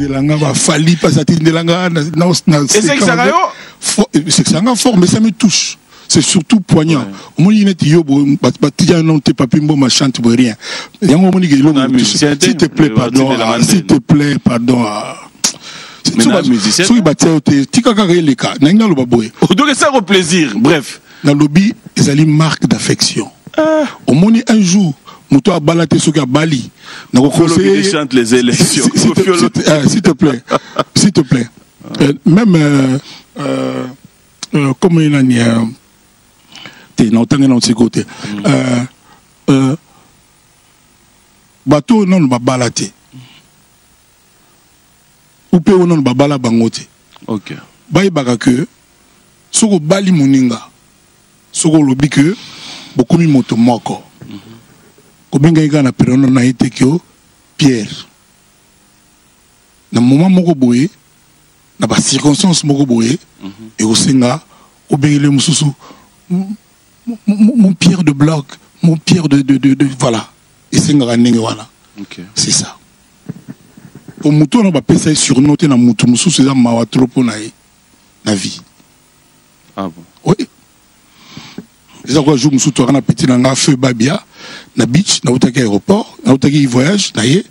Tindelanga va fali pas à Tindelanga et c'est que ça c'est que ça a fort mais ça me touche. C'est surtout poignant. Au moins il est yobo batia non te papimbo ma chante pour rien. Yango moni s'il te plaît pardon, s'il te plaît pardon. Donc ça au plaisir, bref. Dans le lobby, ils allaient marque d'affection. Au moins un jour, Mouto a balaté ce qu'a Bali. Il chante les élections. S'il te plaît, s'il te plaît. Même comme il a dit, non, t'as un autre côté. Bateau non va balater. Ou peut on non va bala bangote. Ok. Baï baga que, soko bali moninga, soko lobi que, beaucoup mi moto moko. Kobenga iga na perono na ite kyo Pierre. Na moment moko boye, na ba circonstance moko boye, et au senga, obéile mususu, mon Pierre de bloc, mon Pierre de voilà. Et senga ranenge voilà. C'est ça. Au mouton on va passer sur note na mouton mususu za mawa tropo na vie. Ah bon. Oui. Les quoi jour mususu to na petit na feu babia. Na beach na utaki aéroport na utaki voyage na ye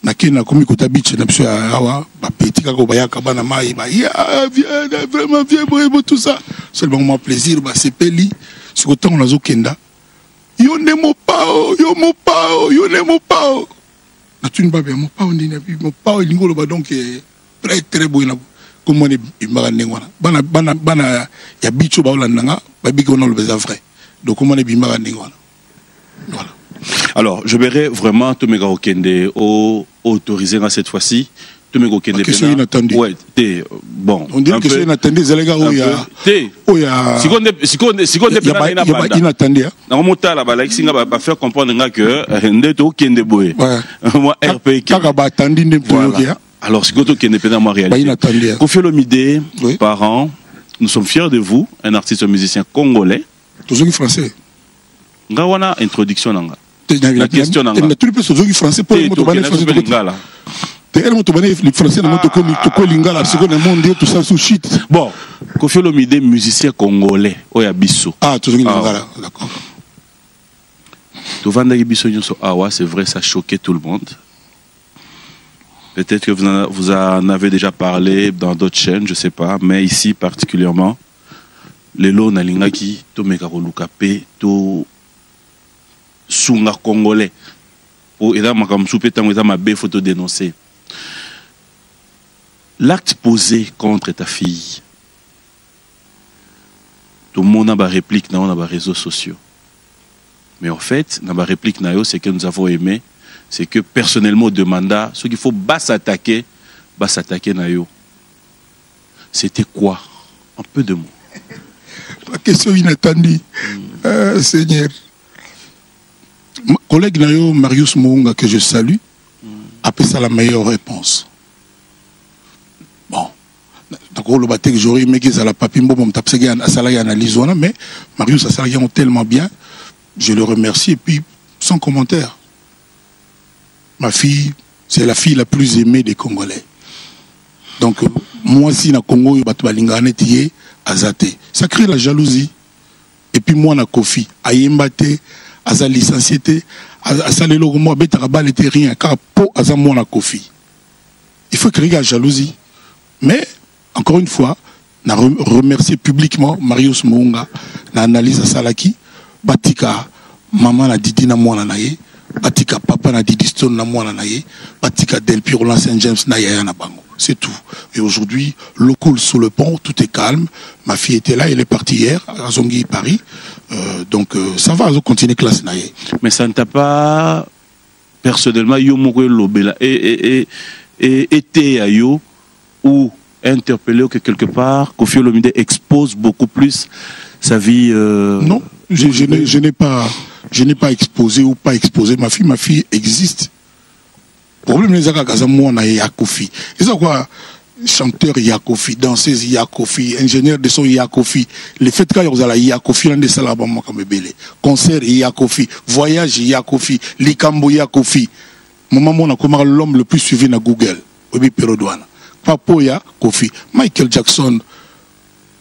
na kena komi kota beach na biso awa ba petit kako ba yaka bana mai ba ya viens vraiment viens bon tout ça seulement moi plaisir ba sepeli ce que tant nazo kenda yo ne mo pao na tune ba bien mo pao ndina bi mo pao lingolo ba donc très très beau na comme on est imara ndengwana bana ya beach ba olandanga ba biko na le beza vrai donc comment on est imara ndengwana. Voilà. Alors, je verrai vraiment Tomega Okende autorisé dans cette fois-ci. Tomega Okende. Question inattendue. Ouais, bon. On dirait que c'est inattendu. C'est les gars où il y a. Si on est inattendu. Dans mon temps là-bas, là, il va faire comprendre que Ndeto Okende Boé. Moi, RP. Alors, si on est indépendant, moi, réalité. Kofi Olomide, parents, nous sommes fiers de vous, un artiste musicien congolais. Toujours français. Ngawana introduction nanga. La question nanga. Tu peux se français pour le moto français de lingala. T'es moto le français na moto ko lingala parce que le monde tout ça sous shit. Bon, Kofi Olomide musicien congolais oya biso. Ah, toujours lingala, d'accord. To vanda biso nyonso awa, c'est vrai ça choquait tout le monde. Peut-être que vous en avez déjà parlé dans d'autres chaînes, je sais pas, mais ici particulièrement les lots na lingaki to meka ko lukape to sunga congolais pour aider ma comme souper tant ma bé photo dénoncer l'acte posé contre ta fille. Tout le monde a ba réplique dans les réseaux sociaux, mais en fait dans ma réplique nayo c'est que nous avons aimé, c'est que personnellement demanda ce qu'il faut bas s'attaquer nayo. C'était quoi? Un peu de mots. La question inattendue, Seigneur. Mon collègue Nayo, Marius Mounga, que je salue, a fait ça la meilleure réponse. Bon, d'accord, le bâtiment que j'aurais aimé que ça la papimbo, mon tapsegé à Salaya analyse, mais Marius a salarié tellement bien, je le remercie et puis sans commentaire. Ma fille, c'est la fille la plus aimée des Congolais. Donc, moi, si na Congo, il Azate. Ça crée la jalousie. Et puis moi, na Kofi, Ayembate, Aza licencié, Aza le logo, moi, Beta Rabal était rien, car pour Aza moi, na Kofi. Il faut créer la jalousie. Mais, encore une fois, na remercier publiquement Marius Mounga, na analyse à Salaki, Batika, maman na Didi na moi na ye, Batika papa na Didi Stone na moi na ye, Batika Del Piro Saint James na yaya na bango. C'est tout. Et aujourd'hui, l'eau coule sous le pont, tout est calme. Ma fille était là, elle est partie hier à Zongui, Paris. Donc ça va, on continue classe naïe. Mais ça ne t'a pas personnellement yomoué lobela et à yo ou interpellé que quelque part Kofi Olomide expose beaucoup plus sa vie. Non, je n'ai pas exposé ou pas exposé ma fille existe. Le problème c'est que moi on a Yakofi. Et ça quoi, chanteur Yakofi, danseuse Yakofi, ingénieur de son Yakofi. Le fait que vous avez Yakofi dans des salles à moi comme belé. Concert Yakofi, voyage Yakofi, Likambo Yakofi. Maman on a comme l'homme le plus suivi dans Google. obi perodouana papoya Kofi Michael Jackson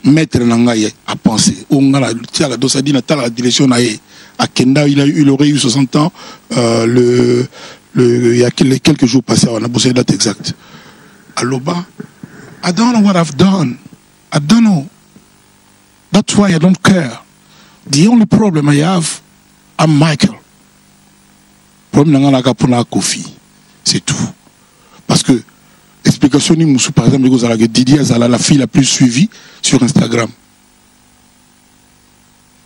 maître nangaye a pensé on a la tiara dosadina la direction nae à Kenda il aurait eu 60 ans il y a quelques jours passés on a bossé la date exacte Aloba I don't know what I've done I don't know that's why I don't care the only problem I have I'm Michael problème nanga naka pona Kofi c'est tout parce que explication ni Moussou par exemple que Didier Azala la fille la plus suivie sur Instagram.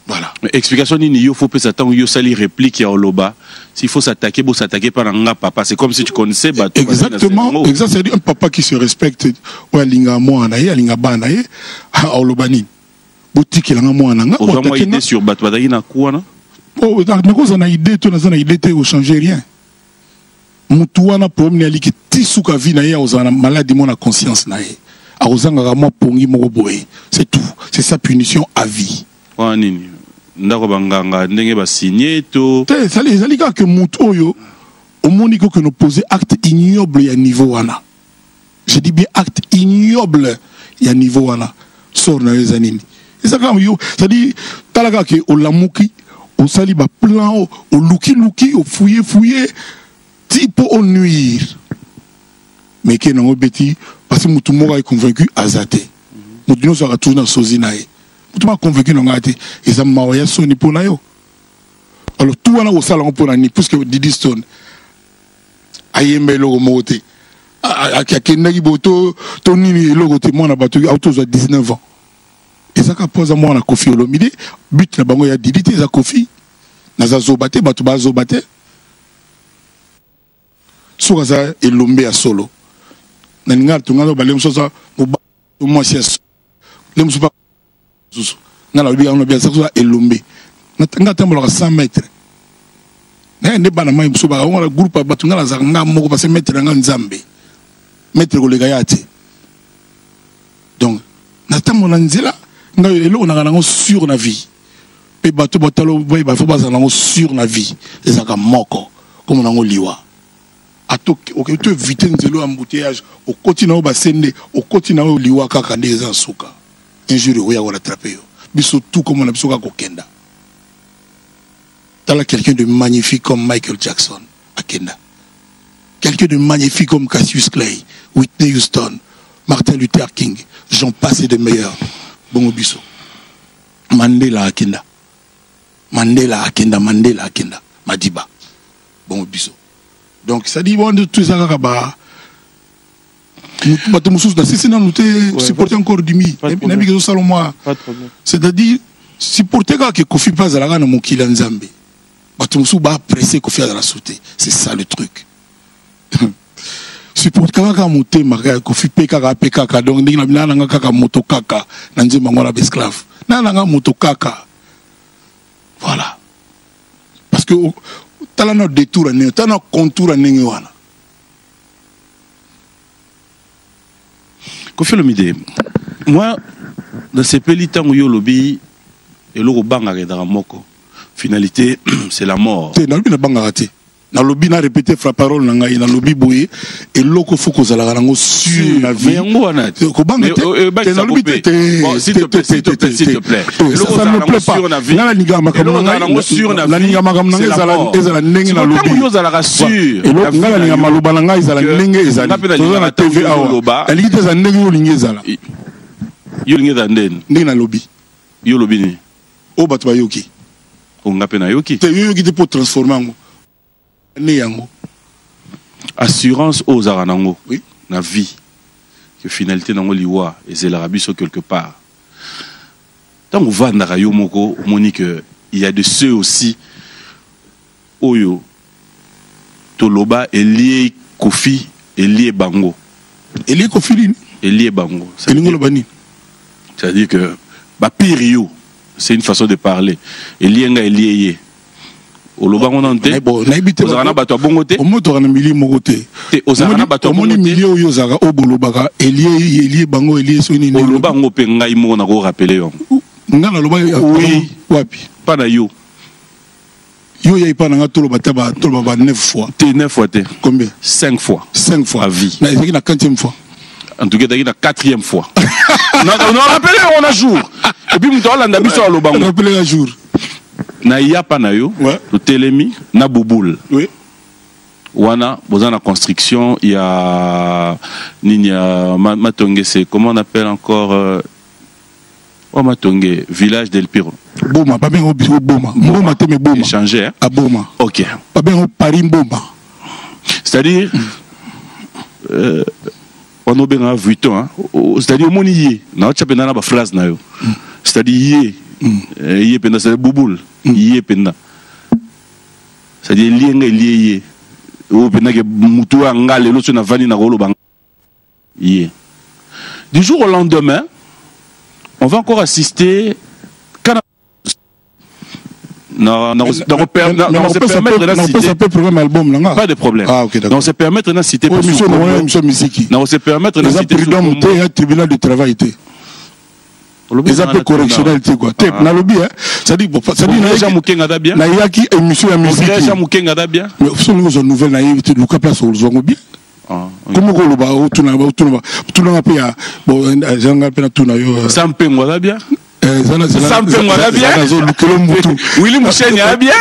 Voilà. Mais explication ni il faut peut s'attendre yo sali réplique ya Oloba s'il faut s'attaquer bon s'attaquer par un papa c'est comme si tu connaissais exactement exact c'est un papa qui se respecte ou linga moi na ye linga ba na ye Oloba ni boutique la moi na nga on va idée sur bato badaki na quoi na oh na cause na idée to na idée te au changer rien. Mutuana problème ali ki tisuka vie na ye ozana maladie mon conscience na ye ozanga mo pongi moko boye c'est tout c'est sa punition à vie wa nini ndako banganga ndenge ba signer to te sali ka que mutu oyo au monde que nous poser acte ignoble ya niveau wana je dis bien acte ignoble ya niveau wana sort na ezanini et ça comme yo ça dit talaka ke olamuki o sali ba plan o luki o fouiller type au nuire mais qui n'ont bêti parce que tout le monde est convaincu azate nous sera toujours dans sozinae tout le monde convaincu non ate et ça m'a envoyé son pour na yo alors tout on a au salon pour ni puisque Didi Stone ayembe logo moté a kenaki boto to nini logo te mona bato auto za 19 ans et ça ka pose moi na Kofi Olomide but na bango ya Didi te za Kofi na za zobate bato ba zobate sokaza elombe ya solo na ninga tungalo balem sosa mo sia lem sopa susu ngala bi ngalo bi sosa elombe nga tambola 100 mètres na ne bana mai soba ngala groupe batu ngala za nga moko parce mètre nga nzambe mètre ko lega yate donc na tambola nzela nga elo na nga sur na vie pe batu botalo boy ba fo baza na sur na vie ezaka moko comme na ngoliwa ok tu éviter nzelo embouteillage au continent au basende au continent au liwa kaka ndeza suka un jour oya wala attraper yo biso tout comme on a biso ka kokenda tala quelqu'un de magnifique comme Michael Jackson à Kenda quelqu'un de magnifique comme Cassius Clay Whitney Houston Martin Luther King j'en passe de meilleurs bon biso Mandela à Kenda Madiba bon biso donc ça dit bon de tout ça kaba nous mususu na sisi na nous supporter encore dimi et nabi que salon moi c'est-à-dire supporter que Kofi pas à la na mokila nzambe bato mususu ba presser Kofi à la sauter c'est ça le truc supporter kaka monter maka Kofi peka donc ndina nga kaka moto kaka na nzemba ngora esclave na nga moto kaka voilà parce que tala no détour ne tala contour ne wana Kofi Olomide moi dans ces pays tant yo lobi et lo banga dans moko finalité c'est la mort te na lobi na banga raté na lobi na répéter fra parole na ngai na lobi boye et loko faut ko zala rango sur la vie ko banga te na lobi te s'il te plaît ça ne me plaît pas na ninga makambo na ninga makambo na ezala ndenge na lobi yo zala rassure ngala ninga maloba na ngai ezala ndenge ezala na TV awa ali te za ndenge yo lingi ezala yo lingi za ndenge na lobi yo lobi ni o bato bayoki o ngape na yoki te yoki te pour transformer ngo assurance aux aranango oui na vie que finalité nango liwa et c'est l'Arabie sur quelque part tant on va na yo moko monique il y a de ceux aussi oyo toloba elie Kofi elie bango elie Kofi elie bango c'est-à-dire que ba pirio c'est une façon de parler elie nga elie oloba ngona nte ozana bato abongote omoto na mili mokote ozana bato abongote mili oyo zaka obolobaka elie bango elie soni ni oloba ngo pe ngai mo na ko rappeler yo ngana loba oui wapi pas na yo Yo y a pas na tolo bataba 9 fois. T'es 9 fois t'es. Combien? 5 fois. 5 fois à vie. Na ezaki na 4e fois. En tout cas, t'as la 4e fois. Non, rappelez on a jour. Et puis muto alanda biso a lobango. Rappelez un jour. Na yapa na yo. Ouais. To telemi na bouboule. Oui. Wana, dans la construction, il y a Matongue, c'est comment on appelle encore Matongue, village d'El Piro. Boma, pas bien au Boma. Boma, tu me Boma. Échanger, hein? À Boma. Ok. Pas bien au Paris Boma. C'est-à-dire, on a bien vu hein. C'est-à-dire, on y na tu as pas phrase na yo. C'est-à-dire, yé penda, c'est bouboule. Yé penda. C'est-à-dire, lié. Du jour au lendemain, on va encore assister. Non, pas de problème. Ah, ok, d'accord. On se permettre de citer. Non, on se permettre de citer. Tribunal du travail. Les appels correctionnels, quoi. Na lobby, hein. Ça dit, bon, ça dit, na yaki émission à musique. Mais vous savez, nous, nouvelle, na yaki, le cas place au Zongobi. Comment on va au tournoi, tout le monde a, bon, j'en ai peine à tourner. Ça me paie, moi, là, bien. Ça me fait moi, là, bien. Willy Mouchen, il y a bien.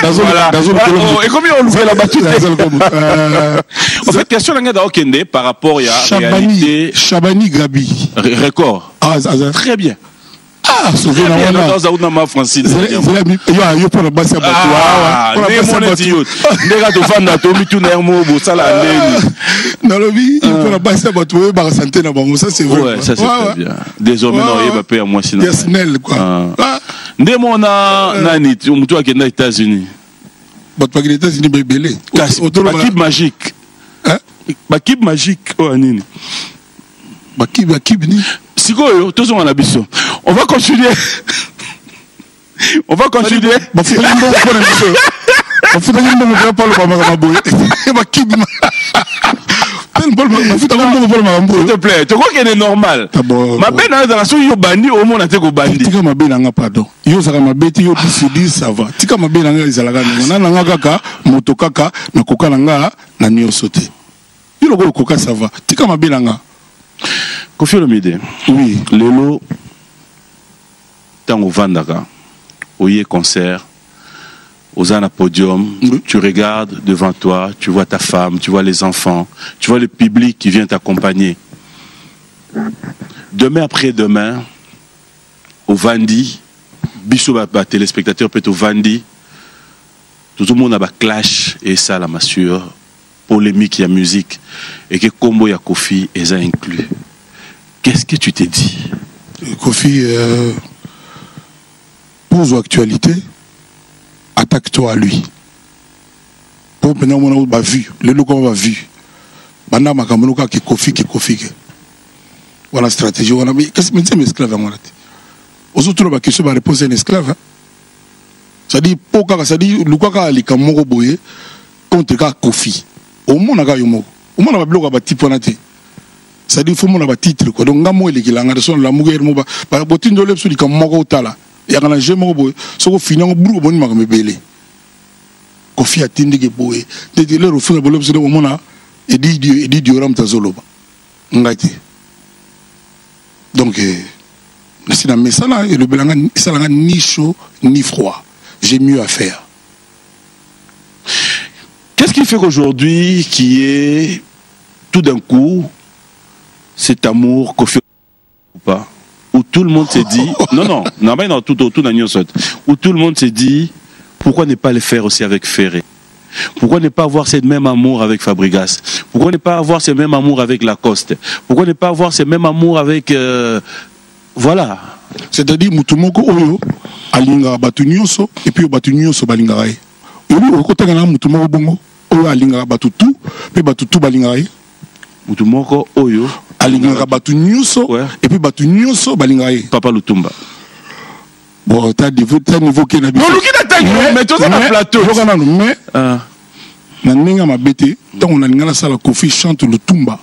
Et combien on ouvre la battue? En fait, question, là, par rapport à réalité. Chabani Gabi. Record. Ah, très bien. Ah, c'est vrai, on a Francine. Il faut la basse à santé là-bas. Ça, c'est vrai. Ouais, ça, c'est très bien. Désormais, non, il va payer à moi sinon. Personnel, quoi. Ndemo on a Nani, on doit aller aux États-Unis. Aux États-Unis, bébé. Bakib magique. Bakib magique. Oh, Nini. Bakib ni. Sikoyo, tous on a biso. On va continuer. On va continuer. S'il te plaît, tu crois qu'elle est normale? Ma belle dans la souille au bandi au monde a été au bandi. Tika ma belle nga pardon. Yo saka ma beti yo disidi ça va. Tika ma belle nga izalaka na nga kaka moto kaka na koka nga na nyo sauté. Yo le koka ça va. Tika ma belle nga. Kofi Olomide. Oui. Lelo tango vandaka. Oye concert. Aux un podium, tu regardes devant toi, tu vois ta femme, tu vois les enfants, tu vois le public qui vient t'accompagner. Demain après-demain, au Vandi, biso ba téléspectateur peut au Vandi, tout le monde a ba clash et ça la massure, polémique, il y a musique et que combo ya Kofi est inclus. Qu'est-ce que tu t'es dit? Kofi pose l'actualité. Attaque-toi à lui. Pour que nous ayons vu, le local va vu. Banda makamunuka qui Kofi. Voilà stratégie. Voilà mais qu'est-ce que c'est un esclave à moi là? Aux autres la question va répondre un esclave. Ça dit pourquoi ça dit lukaka alika moko boye contre ka Kofi. Au monde aka yomo. Au monde va bloquer ba tiponate. Ça dit faut mon ba titre quoi. Donc ngamo ele kilanga de son la muguer mo ba par botindo lepso lika moko tala. Il y a un jeu mobile, ce qu'on finit en brou, bon, il m'a belé. Kofi a tindi que boé. Dès que l'heure au fond de l'homme, c'est le moment et dit du ram tazoloba. Donc, c'est dans mes salades et le belanga, ça n'a ni chaud ni froid. J'ai mieux à faire. Qu'est-ce qui fait qu'aujourd'hui, qui est tout d'un coup, cet amour Kofi ou pas? Où tout le monde s'est dit, non, où tout le monde s'est dit, pourquoi ne pas le faire aussi avec Ferré? Pourquoi ne pas avoir ce même amour avec Fabregas? Pourquoi ne pas avoir ce même amour avec Lacoste? Pourquoi ne pas avoir ce même amour avec... voilà. C'est-à-dire, Moutoumoko Oyo, Alinga Batunyoso, et puis Batunyoso Balingaï. Oyo, côté Gana Moutoumoko Bongo, Oyo Alinga Batutu, puis Batutu Balingaï. Moutoumoko Oyo. Alinga batu nyuso et puis batu nyuso balingaye Papa Lutumba. Bon t'as niveau qui n'a non luki na mais tout ça na plateau mais na ninga mabete tant on a ninga ça la Kofi chante Lutumba.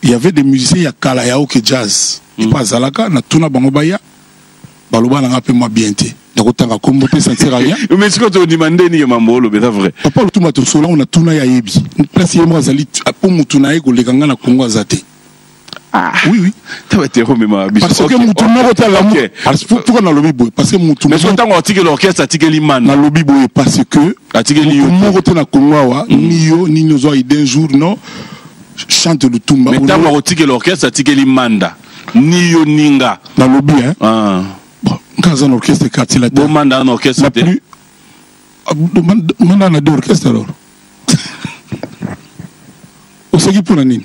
Il y avait des musiciens ya kala ya ok jazz et pas zalaka na tuna bango baya baloba na ngape moi bien té nakotanga kombo te ça ne sert à rien. Mais ce que tu demandes ni mambo c'est vrai. Papa le tuma to sola on a tuna ya yebi place yemo azali po mutuna ye ko lekanga na Congo azate. Ah oui tu vas te remettre parce que mutuna ko tala parce que pourquoi na lobi boy parce que mutuna mais quand on article l'orchestre article liman na lobi boy parce que article liyo mo ko na Congo wa ni yo ni nozo d'un jour non chante le tumba mais tant article l'orchestre article limanda ni yo ninga na lobi hein ah bon quand un orchestre quartier la bon manda un orchestre la plus manda na d'orchestre alors au sérieux pour nani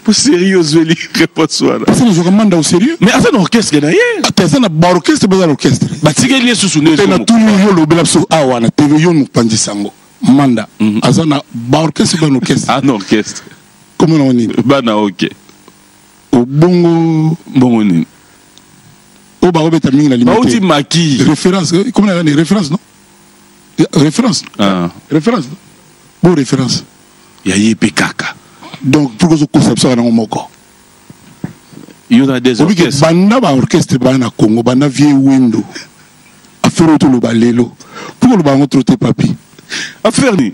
pour sérieux Zweli réponse voilà parce que je commande au sérieux mais à un orchestre là attends na ba orchestre ba orchestre ba tigeli yesu sunu na tout yo lo bela so awa na tv yo mu pandi sango manda azana ba orchestre ba orchestre un orchestre comment on dit bana OK au bongo ni au ba obeta mingi na limite ba uti maki référence comment on dit référence non référence référence bon référence ya yepe kaka donc pour que ce conception na moko il y a des orchestres banda ba orchestre ba na Congo banda vie window affaire to lo balelo pour le ba ngotrote papi affaire ni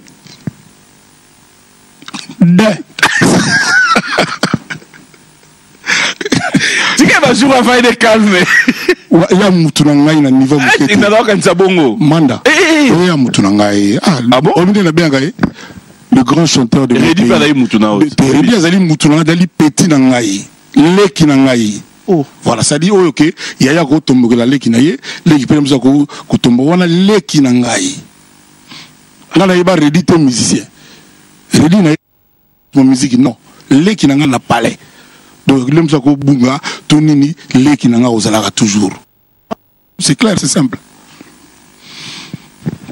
tu qu'est va jouer à de calme ya mutu na ngai na niveau mukete ina la kanisa bongo manda ya mutu na ngai ah bon on dit na bien ngai le grand chanteur de Redi pa la mutu na Redi azali mutu na dali petit na ngai leki na ngai oh voilà ça dit OK ya ya ko tombokela leki na ye leki pe mza ko tombo wana leki na ngai ngana yeba Redi te musicien Redi na mon musique non leki na ngai na palais donc l'homme ça ko bunga tonini leki na ngai ozalaka toujours c'est clair c'est simple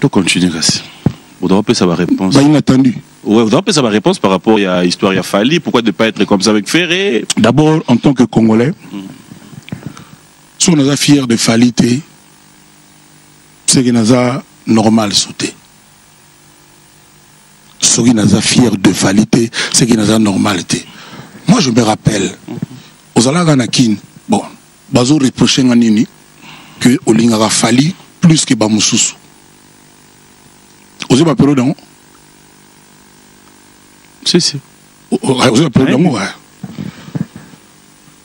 to continue kasi on doit passer sa réponse bah inattendu ouais on doit passer sa réponse par rapport à histoire ya Fally pourquoi ne pas être comme ça avec Ferré d'abord en tant que Congolais si on est fier de Fally c'est que naza normal sauter si on est fier de Fally c'est que naza normalité moi je me rappelle aux Alaganakin bon bazo reprocher nganini que Olingara Fally plus que Bamususu aux épapéros non si aux épapéros non ouais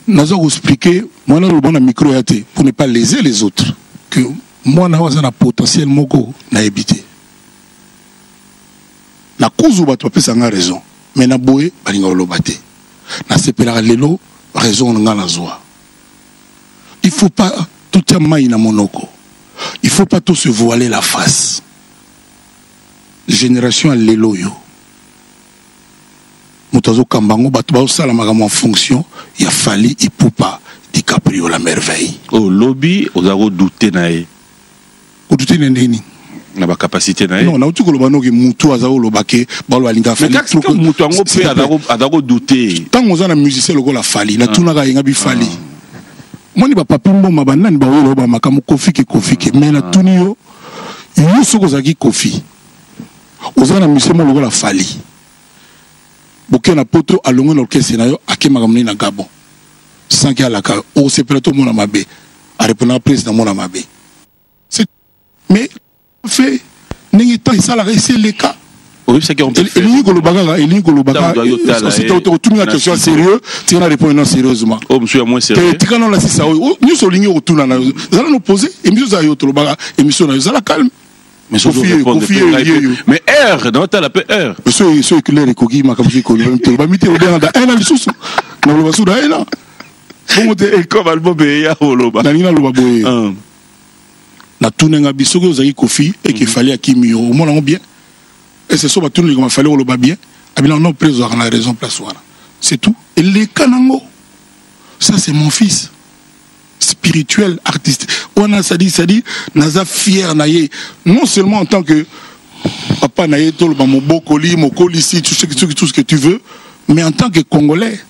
naza expliquer moi na le bon micro yaté pour ne pas léser les autres que moi na un potentiel moko na éviter na kuzu bato pesa nga raison mais na boye balinga olobate na sepela lelo raison nga na zoa il faut pas tout maï na monoko il faut pas tout se voiler la face génération à lelo yo mutazo kambango bato ba sala magamo en fonction il a fallu Ipupa DiCaprio la merveille oh lobby ozago douter nae o douter ndeni na ba capacité nae non na uti ko lobano ke mutu azago lobake balo alinga Fally trop mutu ngo pe azago douter tango za na musicien lokola Fally na tuna ga yenga bi Fally moni ba papi mboma banani ba wolo ba makamu kofike mais na tuni yo soko zaki kofi ozana musicien mo lokola Fally boké na poto alongo na orchestre na yo akemaka moni na Gabon sans qu'il y a la cas au c'est plutôt mon amabé à répondre à président mon amabé c'est mais fait n'est pas ça la c'est le cas oui c'est qu'on peut faire il baga c'est tout une question sérieux tu vas répondre non sérieusement oh monsieur moins sérieux tu quand on la c'est ça nous souligner autour na ça nous poser émission ça yo to baga émission na ça la calme mais mais R dans ta la R monsieur éclair et kogi makabuki ko ba mité au dans un an lisusu na lo basuda ela bon te comme album ya holoba na nina lo baboye na tunenga bisogo ozaki kofi et qu'il fallait akimi au monde bien et c'est ça ba tunenga comme fallait holoba bien abina non président a raison place wana c'est tout et les kanango ça c'est mon fils spirituel artiste on a ça dit naza fier naye non seulement en tant que papa naye tolo ba mobokoli mokoli si tout ce que tu veux mais en tant que Congolais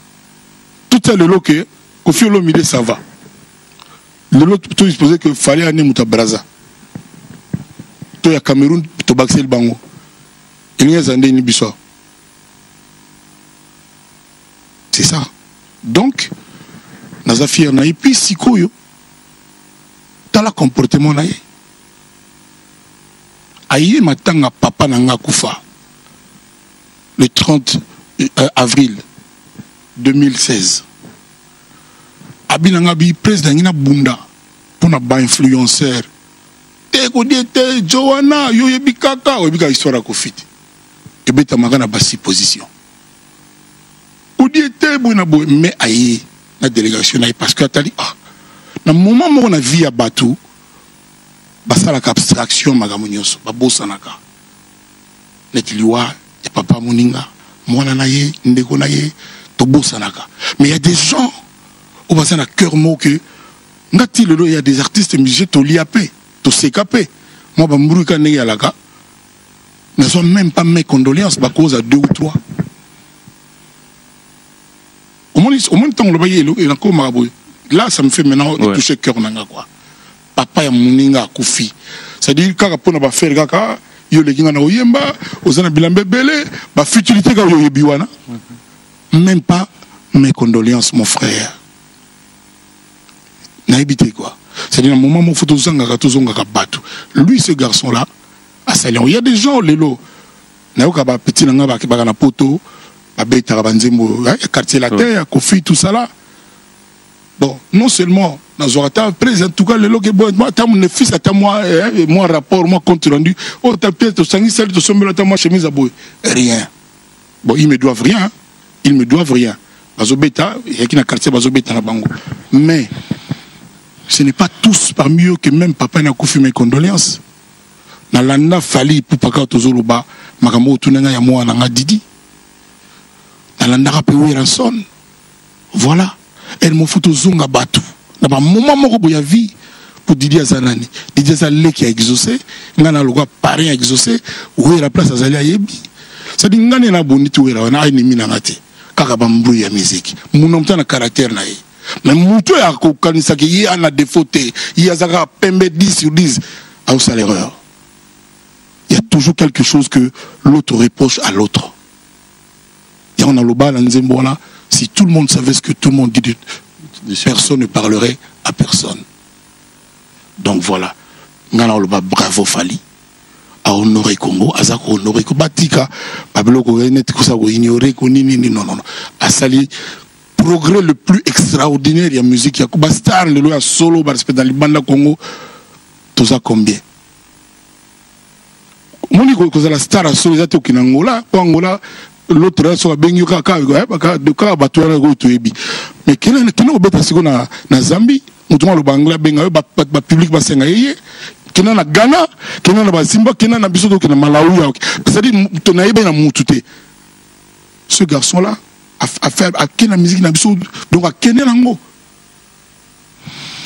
tout ça le loke Kofi Olomide ça va le lot tout disposé que fallait aller muta Braza to ya Cameroun to Baxel bango il y a zande ni biso c'est ça donc naza fier na et puis sikoyo tala comportement na ye aye matanga papa nanga kufa le 30 avril 2016 abinanga bi président ngina bunda pona ba influenceur te ko diete Joanna yo yebi kaka o bika histoire ko fit e beta magana ba supposition o diete bona bo mais aye la délégation na parce que atali na moment mo na vie ya batu basala ka abstraction magamu nyonso babosanaka netiliwa et papa moninga mwana na ye ndeko na ye tobosanaka mais il y a des gens au bassin à cœur mot que ngati lelo il y a des artistes musiciens to liapé to sécapé moi bamburuka ne yalaka ne sont même pas mes condoléances à cause à 2 ou 3 au moins temps le baye et encore marabout là ça me fait maintenant toucher cœur nanga quoi papa ya moninga kufi c'est-à-dire kaka pona ba faire kaka yo le kinga na oyemba ozana bilambe belé ba futilité ka yo yebiwana même pas mes condoléances mon frère na habité quoi c'est-à-dire un moment où photo zanga ka batu lui ce garçon là à Salion il y a des gens lelo na yo ka ba petit nanga ba na poto ba beta ba nzembo quartier la terre kofi tout ça là bon non seulement Nazorata président en tout cas le loge moi t'as mon fils à moi rapport moi compte rendu oh t'as peut-être sangi celle de son à moi chemise à boy rien bon ils me doivent rien bazobeta il y a qui na quartier bazobeta na bango mais ce n'est pas tous parmi eux que même papa n'a confié mes condoléances na landa fali pour paka tozoloba makambo tunanga ya moi na didi na landa rapé ranson voilà elle m'ont photo zonga batu na ba moment moko boya vie pour Didier Azanani Didier Azalé qui a exaucé ngana lokwa parrain a exaucé ou la place azali ayebi ça dit ngane na boniti wera na ennemi na ngati kaka bambru ya musique mon homme na caractère na ye mais muto ya ko kanisa ki yi ana défauté yi azaka pembe 10 sur 10 a ça l'erreur il y a toujours quelque chose que l'autre reproche à l'autre et on a le bal en nzembo là si tout le monde savait ce que tout le monde dit personne ne parlerait à personne. Donc voilà. Bravo Fali. A honorer Congo, a zako honorer ko batika, babelo ko net ko sa ko ignorer ko ni non. A sali progrès le plus extraordinaire ya musique ya ko ba star le lo solo ba respect dans le banda Congo. Tout ça combien? Moni ko la star a solo za to kinangola, Angola l'autre soit bengi kaka de ka batwala go toyebi mais kena obeta siko na Zambie mutuma lo bangla benga ba public ba senga yeye kena na Ghana kena na Bazimba kena na biso kena Malawi c'est-à-dire to na yeba na mutute ce garçon là a fait a kena musique na biso donc a kena nango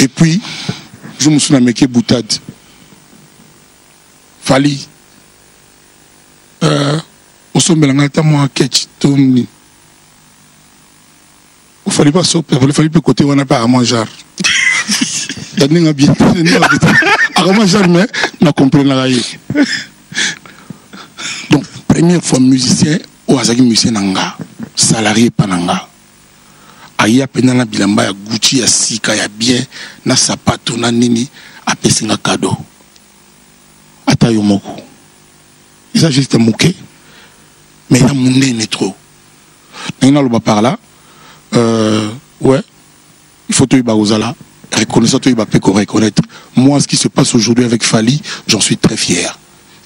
et puis je me souviens meke boutade Fali au sommet de moi catch il fallait pas sauter il fallait pas côté on n'a pas à manger bien à manger mais n'a compris la donc première fois musicien ou azaki musicien nanga salarié pananga aya penana bilamba ya Gucci ya sika ya bien na sapato na nini apesinga cadeau ata yo moko ça juste moqué mais il y a mon nez trop. Maintenant, le par là, ouais, il faut que tu reconnaissant que tu vas reconnaître. Moi, ce qui se passe aujourd'hui avec Fali, j'en suis très fier.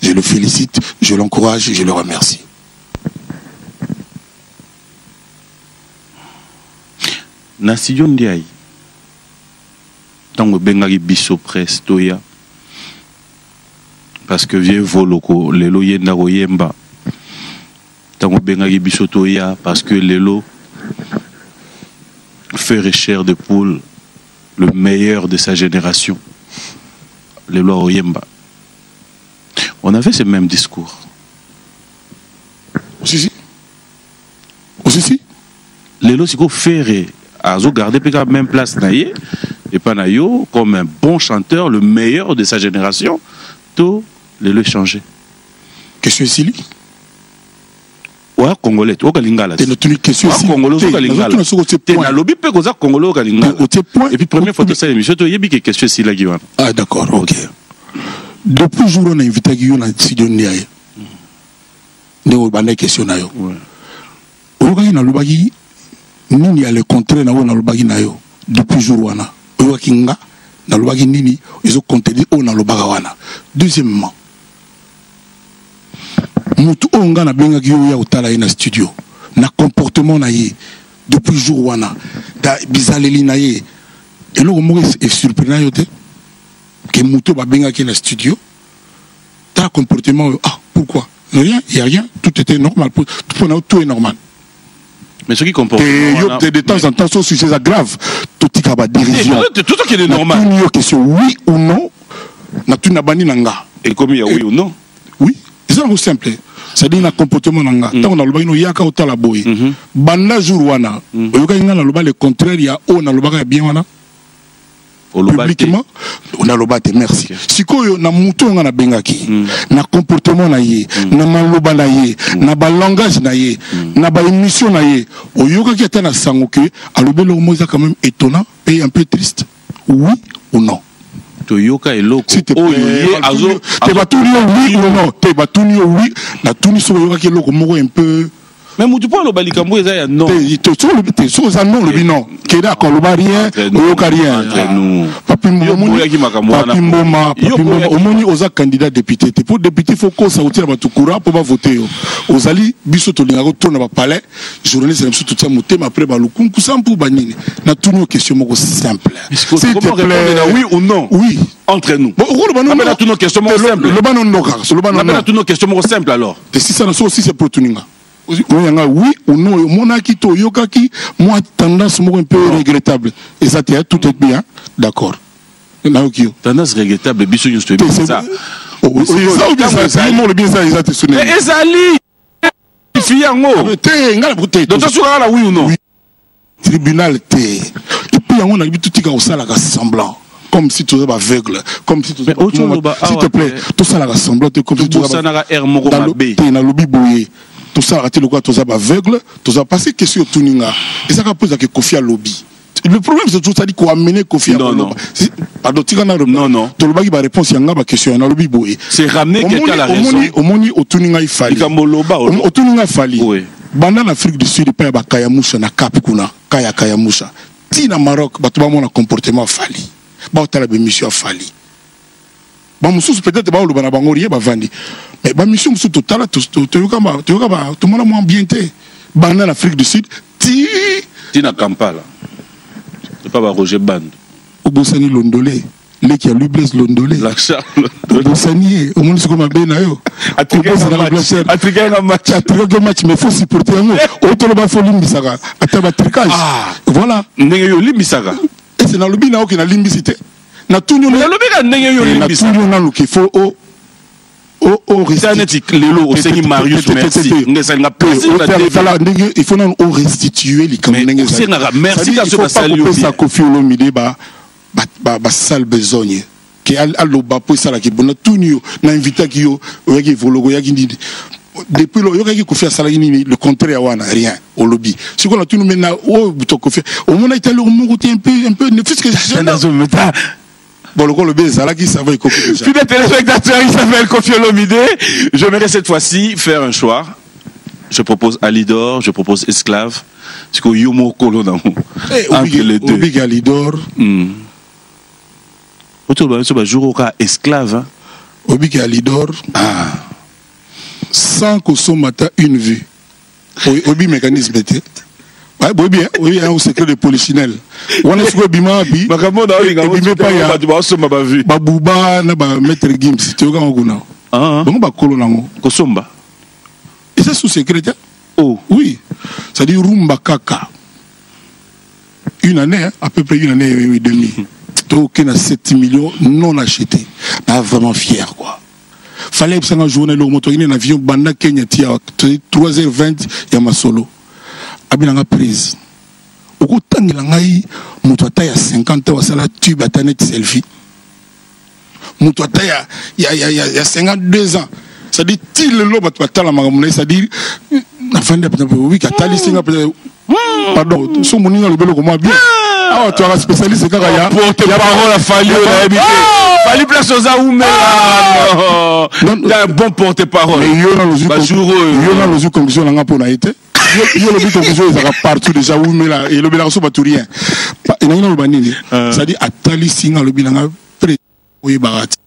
Je le félicite, je l'encourage et je le remercie. Nasiyo ndiaye, tango bengaki biso presse toya, parce que vieux voloko lelo yenda koyemba. Tango bengaki biso toya parce que lelo fait chair de poule, le meilleur de sa génération. Lelo oyemba. On avait ce même discours. Aussi. Lelo siko ferré azo garder peka même place naie et pas nayo comme un bon chanteur, le meilleur de sa génération. Tout lelo changé. Question ici. Ouais, congolais, tu as lingala. C'est notre question ici. Congolais, tu as lingala. Tu as lobby peu cause congolais, tu as lingala. Et puis première fois que ça émission, tu as bien quelque question ici là qui va. Ah d'accord, OK. Depuis jour on a invité Guillaume na studio Ndiaye. Ndeko bana question na yo. Ouais. Oyoka na lobaki nini ya le contraire na na lobaki na yo. Depuis jour wana. Oyoka nga na lobaki nini ils contredit on na lobaka wana. Deuxièmement, mutu onga na benga yo ya utala na studio. Na comportement na ye depuis jour wana. Da bizaleli na ye. Et là on est surprenant yote. Que mutu ba benga ki na studio. Ta comportement ah pourquoi? Rien, il n'y a rien, tout était normal. Tout est normal. Mais ce qui comporte. De temps en temps, sur sujet grave, tout est dérision. Tout ce qui est normal. Une question, oui ou non, na tu na bani nanga. Et comme il y a oui ou non? Oui, c'est ça simple. C'est-à-dire un comportement nanga. Tant qu'on a le bagno yaka ou tala boy. Banda jour wana. Oyoka inga na loba le contraire, il y a o na loba bien wana. Publiquement on a lobate merci sikoyo na mutu nga na bengaki na comportement na ye na maloba na ye na ba langage na ye na ba émission na ye oyoka ki ata na sango ke alobelo moza quand même étonnant et un peu triste oui ou non toyoka eloko oyo azo te batuni oui ou non te batuni oui na tuni so yoka ki eloko moko un peu. Mais mutu po lo balikambo eza ya non. Te so za non le bino. Ke d'accord le rien, oyoka rien. Entre nous. Papi Mboma, omoni oza candidat député. Pour député faut ko sa utila batukura pour ba voter yo. Ozali biso to linga ko tona ba palais, journaliste na biso tout ça motema après ba lukunku sans pour banini. Na tuni question moko simple. S'il te plaît, oui ou non? Oui. Entre nous. On a toutes nos questions simples. Le banon noka, le banon. On a toutes nos questions simples alors. Et si ça ne soit aussi c'est pour tuninga. Oui ou non, mon akito yokaki, moi tendance un peu regrettable. Et ça tout est bien, d'accord. Tendance regrettable, biso nous te bien ça. Ça non le bien ça ils te sonné. Ezali. Fille yango. Té ngala boté. Donc ça sera là oui ou non? Tribunal té. Et puis on a tout tika au sala semblant. Comme si tu étais aveugle, comme si tu étais s'il te plaît, tout ça la semblant comme si tu étais dans le biboyé. Tout ça, le quoi, tout ça, aveugle, tout ça, parce que c'est tout ninga. Et ça, pose que Kofi a lobby. Le problème, c'est tout ça, dit qu'on a amené Kofi à lobby. Pardon, tu as non, non. Tu as la réponse, il y a une question, il y a lobby. C'est ramener quelqu'un à la raison. Au moni, au tuninga, il fallait. Au tuninga, il fallait. Pendant l'Afrique du Sud, il y a Kayamusha, na Cap Kuna, Kayamusha. Si na Maroc, il y a un comportement fallait. Il y a une mission fallait. Peut-être que le bangorie va vendre. Mais la mission est totale, tout le monde a moins bien été. Dans l'Afrique du Sud, tu n'as Kampala. C'est pas Roger Band. Au Bossani Londolé. Les qui a lu Blaise Londolé. Au Bossani, au monde c'est comme un Benayo. Africain match, mais il faut supporter un mot. Autour faut Limbissaga. Attends, tricage. Voilà. N'ayez Limbissaga. Et c'est dans le Binao qui a Limbisité. Na tout nous qu'il faut il faut nous restituer les merci il faut pas couper ça Kofi Olomide ba sale besogne qui aloba pour ça là qui bon tout nous na invité qui yo qui vologo ya qui depuis le Kofi a salagi le contraire wana rien au lobby ce qu'on a tout nous maintenant au bouton Kofi au moins il tellement un peu ne fût que dans un métal. Bon, le baiser, ça va Kofi. Fidèle téléspectateur, il s'appelle Kofi Olomide. Je vais cette fois-ci faire un choix. Je propose Alidor, je propose Esclave. Parce que Yomo Kolo dans entre les deux. Obi Alidor. Autour de jour Esclave. Obi Alidor. Sans que son matin une vue. Obi mécanisme était. Oui, bien, oui, un secret de polichinelle. On est sur le bima, bi. Babouba, na ba maître Gims, tu vois comment on a. Donc, ba kolonango. Kosomba. Et ça sous secrétaire. Oh, oui. Ça dit Rumba Kaka. Une année, à peu près une année et demie. Donc, on a 7 millions non achetés. Mais vraiment fier, quoi. Fallait que ça journée, le moto, il y a un avion, Banda Kenya, 3h20, il y a ma solo. Abinanga prise. Au tangi ngai mutu ataya 50 ans wasala tube atanet selfie. Mutu ataya ya 52 ans. Ça dit til le loba batala magamuna, ça dit Nafandi peut-être oui katali singa peut-être pardon so moninga le belo comment bien. Ah tu as un spécialiste quand il y a porte parole à Fali Fali place aux Aoumé. Il a un bon porte-parole. Il y a une conclusion là pour naïté. Il y a une conclusion ils sont partout déjà Aoumé là et le belo so pas tout rien. Il y a une banini. Ça dit atali singa le bilanga près oui barati.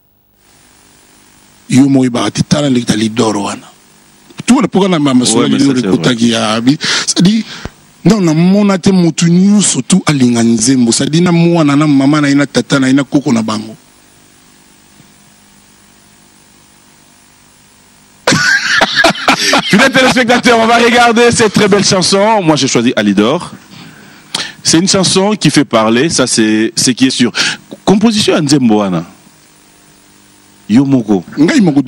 Yo moi barati tala le tali doroana. Tout le programme mama so le kotaki abi. Ça dit non na mona te mutu nyu surtout alinga nzembo. Ça dit na mwana na mama na ina tata na ina koko na bango. Fidèles téléspectateurs, on va regarder cette très belle chanson. Moi, j'ai choisi Alidor. C'est une chanson qui fait parler, ça c'est ce qui est sûr. Composition Nzemboana. Yomoko. Moko,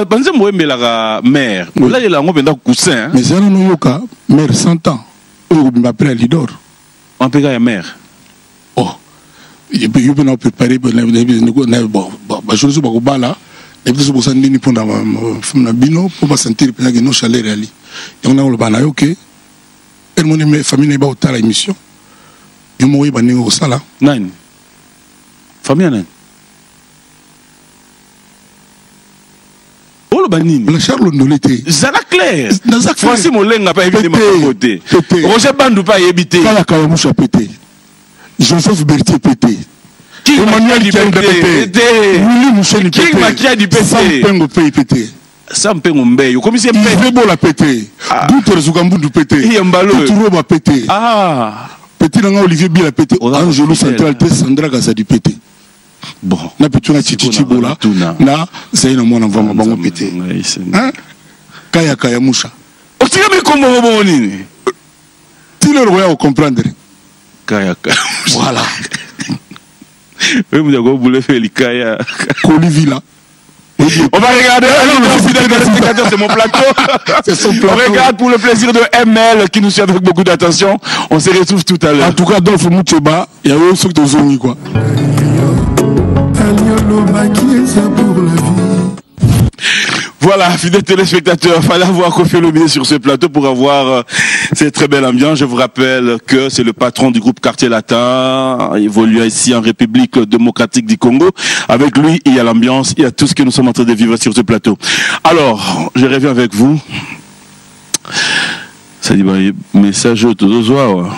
Banzembo la mère. Là, il y a un coussin. Mais c'est un yoka, mère 100 ans. On m'appelle Alidor. On peut gagner mère. Oh. Il peut nous préparer pour les bon, je suis pas là. Et puis, c'est pour ça que nous avons bino pour sentir que nous chaleur ali. Et on a le bana ok. Et mon famille n'est pas au la émission. Yo moi bané au sala. Nine. Famille nine. Oh le banine. Le Charles Ndolete. Zala clair. Francis Moleng n'a pas évité ma côté. Roger Bandou pas évité. Kala Kayamusha pété. Joseph Berthier pété. Emmanuel pété. Willy Mouchel pété. Qui m'a dit pété. Sampengo pété. Sampengo Mbeyo. Comme c'est pété. Vebo la pété. Doutre Zugambundu pété. Touturo va pété. Ah. Pété dans Olivier Bila pété. Angelo Central T. Sandra Gazadi pété. Bon. Na pété na Chichichi Bola. Na Zaina Mwana Vama Bango pété. Kaya Kaya Moucha. O tira me comme bon nini. Tu le royaume comprendre. Kaya Kaya. Voilà. Oui, vous voulez faire les Kaya. Colivilla. On va regarder. C'est mon plateau. C'est son plateau. On regarde pour le plaisir de ML qui nous suit avec beaucoup d'attention. On se retrouve tout à l'heure. En tout cas, Dolph Moucheba, il y a eu ceux qui ont zongi quoi. Voilà, fidèles téléspectateurs, il fallait avoir Kofi Olomide sur ce plateau pour avoir cette très belle ambiance. Je vous rappelle que c'est le patron du groupe Quartier Latin, évoluant ici en République démocratique du Congo. Avec lui, il y a l'ambiance, il y a tout ce que nous sommes en train de vivre sur ce plateau. Alors, je reviens avec vous. Ça dit, message au Tozozoa.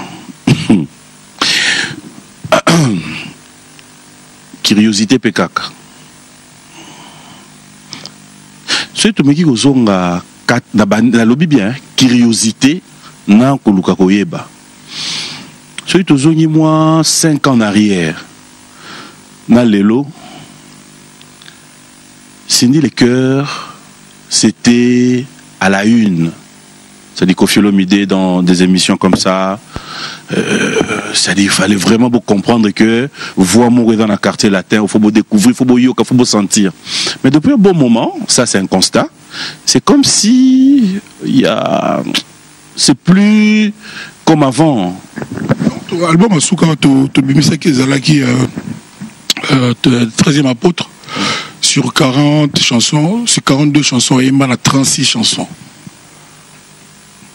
Curiosité Pekaka. Ce que tu kozonga na lobi bien curiosité na koluka koyeba. Ce que tu zongi moi 5 ans en arrière. Na lelo Cindy les cœurs c'était à la une. Ça dit Kofi Olomide dans des émissions comme ça. Ça dit il fallait vraiment comprendre que voir mourir dans un quartier latin, il faut découvrir, il faut yoka, il faut sentir. Mais depuis un bon moment, ça c'est un constat, c'est comme si c'est plus comme avant. L'album Asuka to bimisaki ezalaki 13e apôtre sur 40 chansons, sur 42 chansons et il y a 36 chansons.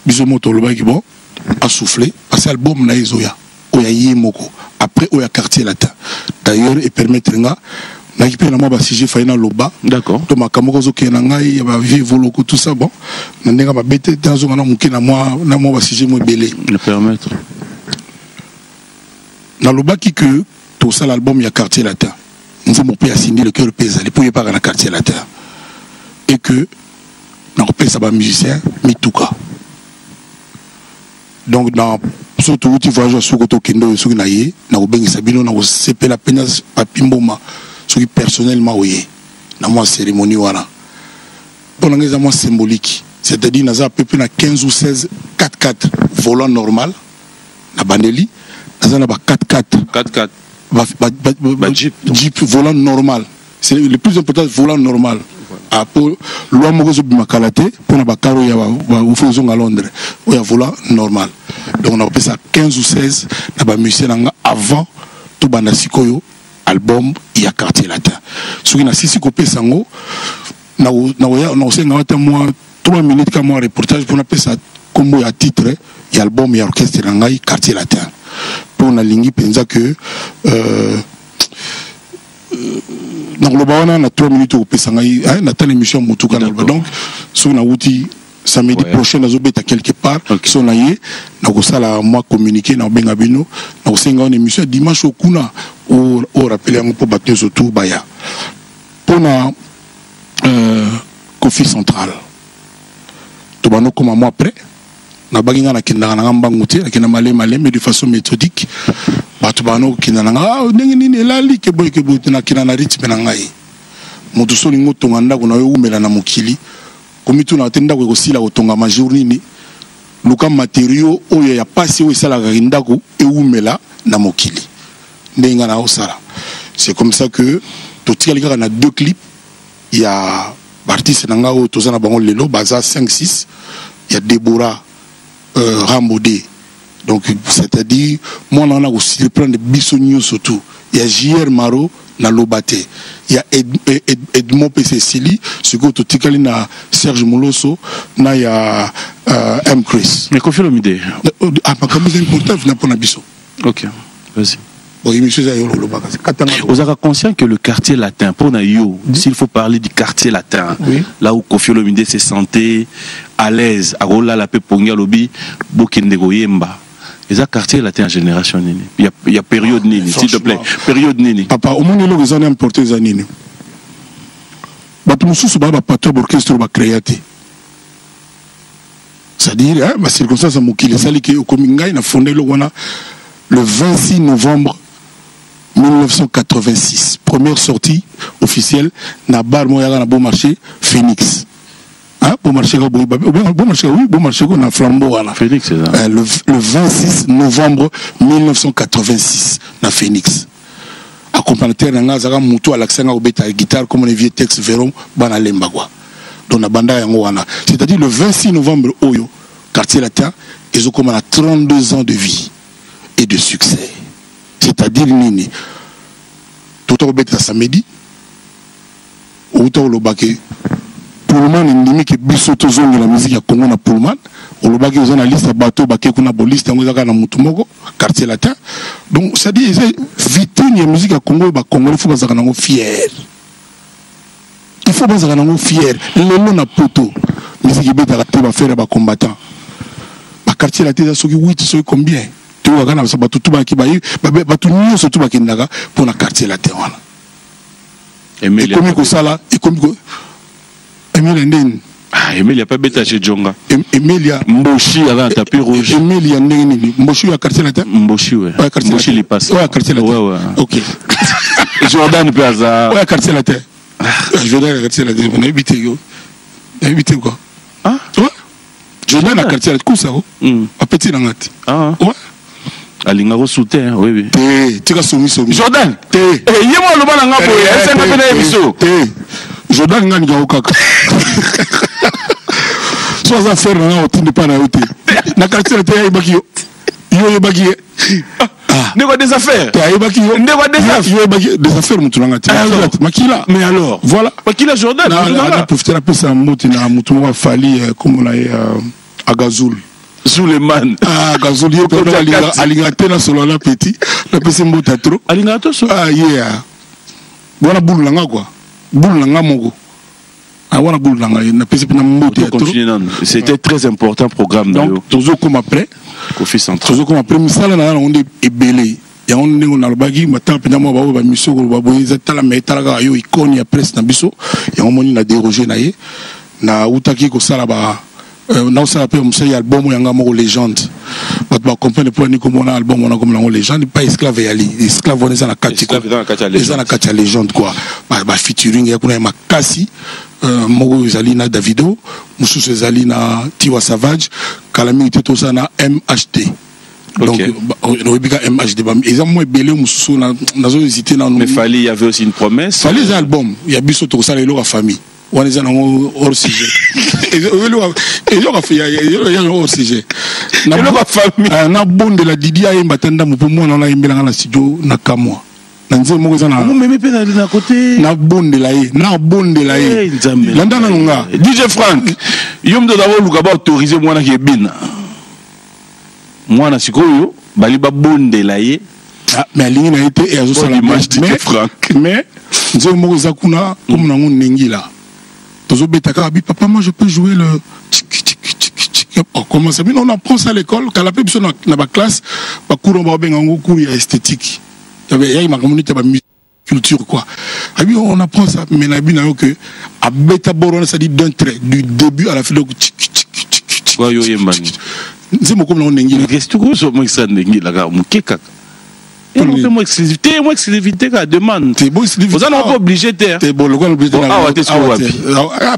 Bisomoto le baki bon a soufflé parce que l'album na izoya oya yemoko après oya quartier latin d'ailleurs et permettre nga na kipe na moi ba sujet faina loba d'accord to makamoko zo ke na ngai ya ba vivre loko tout ça bon na ndenga ba bete dans na muke na moi ba sujet mo belé le permettre na loba ki que tout ça l'album ya quartier latin nous mon père a signé le cœur pesa les pouye pas na quartier latin et que na repère ça ba musicien mituka. Donc, dans surtout, tu vois, je suis kendo sur naïe, na obengi sabino na osepe la peine papimboma, ce qui personnellement oui, na moi cérémonie voilà. Pour l'engagement moi symbolique, c'est-à-dire na à peu près na 15 ou 16 4x4 volant normal, na bandeli, na ba 4x4 Jeep volant normal. C'est le plus important volant normal. Pour loi mogozo bimakalate pour na bakaro ya ba ufuzo à Londres ou ya volant normal. Donc on a appelé ça 15 ou 16 na ba musicien avant tout banda sikoyo album ya quartier latin. Ce qui na sisi kopé sango na osenga wata moi 3 minutes comme un reportage pour appeler ça comme un titre il y a album il y a orchestre nangai quartier latin pour na lingi penza que donc le bawana na 3 minutes au pesangai na tan émission mutuka donc so na wuti samedi prochain nazobeta quelque part so na ye na ko sala moi communiquer na benga bino na ko senga une émission dimanche au kuna au rappeler un peu battu surtout baya pour na Kofi Central tobano comme moi après na baginga na kinda na mbanguti na kina malé mais de façon méthodique batubano kina na ndenge nini lali ke boy na kina na rythme na ngai mutu so lingo tonganda kuna yo umela na mokili komitu na tenda ko sila otonga majour nini luka matériaux oyo ya pasi o sala rindako e umela na mokili ndenga na osala. C'est comme ça que tout tika na 2 clips il y a artiste nanga o tozana bango lelo baza 5-6 il y a Deborah Rambodé donc c'est-à-dire moi on a aussi prendre Bissonio surtout il y a JR Maro na Lobaté il y a Edmond PCCili ce que tout tikali na Serge Moloso na il y a M Chris mais Kofi Olomide ah pas comme c'est important na pona biso. OK vas-y. Bon, vous avez conscient que le quartier latin, pour Nayo, s'il faut parler du quartier latin, là où Kofi Olomide se sentait à l'aise, à Rola la Peponga Lobby, Bokendego Yemba. Et un quartier latin en génération nini. Il y a période nini, s'il te plaît. Période nini. Papa, au moins ils ont importé les nini. Batumoussou baba patron orchestre ba créaté. C'est-à-dire, ma circonstance à Mokili, sali que au Kominga na fondé le wana le 26 novembre 1986, première sortie officielle na bar moyaga na bon marché Phoenix. Hein, bon marché bon marché na flambeau na Phoenix c'est ça. Le 26 novembre 1986 na Phoenix. Accompagnateur na ngazaka mutu alaxanga obeta guitare comme les vieux textes verront bana lemba quoi. Donc na banda yango wana. C'est-à-dire le 26 novembre oyo quartier latin ils ont comme 32 ans de vie et de succès. C'est-à-dire nini tout au bête samedi autant le baquet Pullman ndimi ke biso tozonga la musique ya Congo na Pullman au baquet aux analystes à bateau baquet kuna boliste ngozaka na mutumoko quartier latin donc ça dit vitrine ya musique ya Congo ba Congo il faut bazaka nango fier il faut bazaka nango fier lelo na poto musique beta ka ba faire ba combattant ba quartier latin soki 8 soki combien tu vois kana ba tout ba ki ba tu nyo surtout ba kindaga pour na quartier latin wana et comme ko sala et comme Emilia ndeni Emilia pas bêta chez Djonga Emilia Mboshi avait un tapis rouge Emilia ndeni Mboshi à quartier latin Mboshi ouais Mboshi les passe ouais quartier latin ouais OK Jordan Plaza ouais quartier latin Jordan à quartier latin on a évité quoi ah ouais Jordan à quartier latin ça a petit nangati ah ouais Alingaro soutien oui tu as soumis Jordan yemo lo bana ngabo ya esa ngapena ebiso Jordan ngani ga okaka so za faire na otinde pa na yote na quartier te ya baki yo baki ndeko des affaires ya baki yo ndeko des affaires mutulanga ti makila mais alors voilà makila Jordan na profiter un peu ça moti na mutumo fali comme na à Gazoul Suleiman Gazoul yo ko alinga tena solo la petit la pesi mbota trop alinga to so yeah bona bulu langa quoi bulu langa moko wana bulu langa na pesi pina mbota trop c'était très important programme donc toujours comme après Kofi Central toujours comme après misala na on est ebelé ya on ningo na lobagi mata pina mo ba misoko ba boyeza tala metala yo ikoni ya presse na biso ya on moni na déroger na ye na utaki ko sala ba non ça appelle un album yanga moko légende bat ba comprendre pour ni comme on a album on a comme la légende pas esclave yali esclave on est na kati les na kati légende quoi ba featuring ya kuna makasi moko ezali na Davido mususu ezali na Tiwa Savage kalami était tout ça na MHD donc on bika MHD ils ont moins belé mususu na zo hésiter na mais Fali il y avait aussi une promesse Fali les albums il y a biso to ça les la famille on est dans hors sujet et il a fait hors sujet na famille na bonde la Didi a imbatanda mu pour moi na imbela na studio na kamwa nanze moko za na même pe na côté na bondela ye landa na nga DJ Frank yom do d'abord luka ba autoriser mwana ki ebina mwana sikoyo bali ba bondela ye mais alingi na été et azo sala match DJ Frank mais nze moko za kuna comme na ngun nengila tozo betaka bi papa moi je peux jouer le on commence on apprend ça à l'école quand la plus na ba classe ba cours ba benga ngo cours esthétique il y a ma communauté ba culture quoi abi on apprend ça mais na bi na yo que a beta borona ça dit d'un trait du début à la fin quoi yo yembani nze moko na ngila qu'est-ce que tu so mo ça ngila ka mukeka moi exclusivité ka demande vous en pas obligé t'es bon le quoi obligé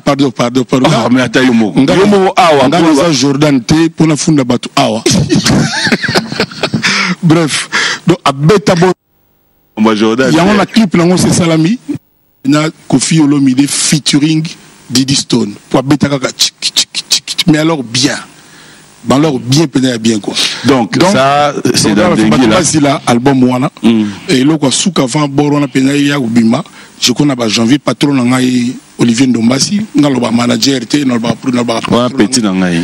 pardon mais attends yo moko awa ngala Jordan te pour na funda batu awa bref donc a beta bon Jordan il y a un clip là c'est Salami na Kofi Olomide featuring Diddy Stone pour beta kaka mais alors bien quoi donc ça c'est dans là album wana et le quoi souk avant borona pena ya ubima je connais ba janvier patron na ngai Olivier Ndombasi ngalo ba manager te na ba petit na ngai